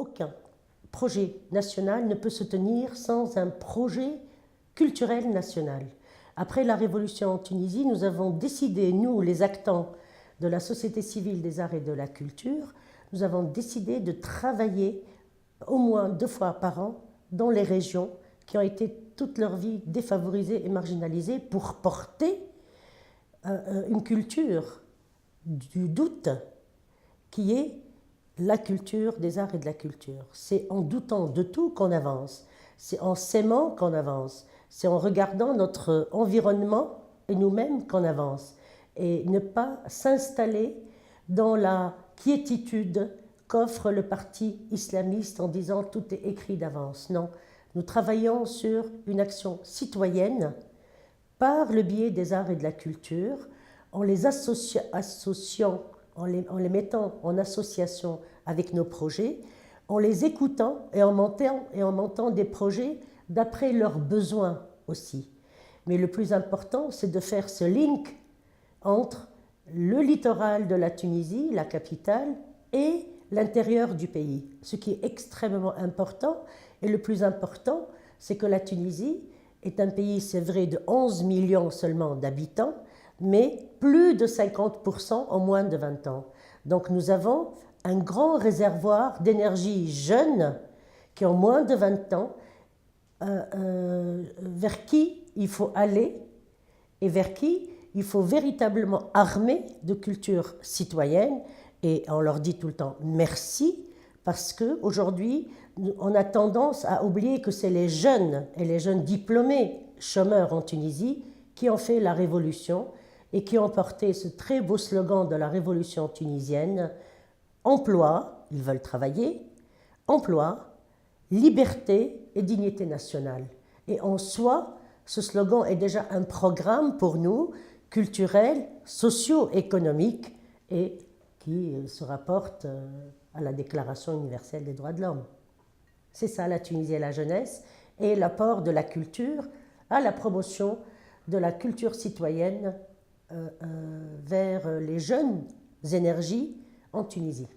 aucun projet national ne peut se tenir sans un projet culturel national. Après la révolution en Tunisie, nous avons décidé, nous les actants de la société civile des arts et de la culture, nous avons décidé de travailler au moins 2 fois par an dans les régions qui ont été toute leur vie défavorisées et marginalisées pour porter une culture du doute qui est la culture des arts et de la culture. C'est en doutant de tout qu'on avance, c'est en s'aimant qu'on avance, c'est en regardant notre environnement et nous-mêmes qu'on avance, et ne pas s'installer dans la quiétude qu'offre le parti islamiste en disant tout est écrit d'avance. Non, nous travaillons sur une action citoyenne par le biais des arts et de la culture, en les associant, en les mettant en association avec nos projets, en les écoutant et en montant des projets d'après leurs besoins aussi. Mais le plus important, c'est de faire ce link entre le littoral de la Tunisie, la capitale, et l'intérieur du pays. Ce qui est extrêmement important, et le plus important, c'est que la Tunisie est un pays, c'est vrai, de 11 millions seulement d'habitants, mais plus de 50% en moins de 20 ans. Donc nous avons un grand réservoir d'énergie jeune qui ont moins de 20 ans, vers qui il faut aller et vers qui il faut véritablement armer de culture citoyenne. Et on leur dit tout le temps merci, parce qu'aujourd'hui, on a tendance à oublier que c'est les jeunes et les jeunes diplômés chômeurs en Tunisie qui ont fait la révolution et qui ont porté ce très beau slogan de la révolution tunisienne: emploi, ils veulent travailler, emploi, liberté et dignité nationale. Et en soi, ce slogan est déjà un programme pour nous, culturel, socio-économique, et qui se rapporte à la Déclaration universelle des droits de l'homme. C'est ça la Tunisie et la jeunesse, et l'apport de la culture à la promotion de la culture citoyenne vers les jeunes énergies en Tunisie.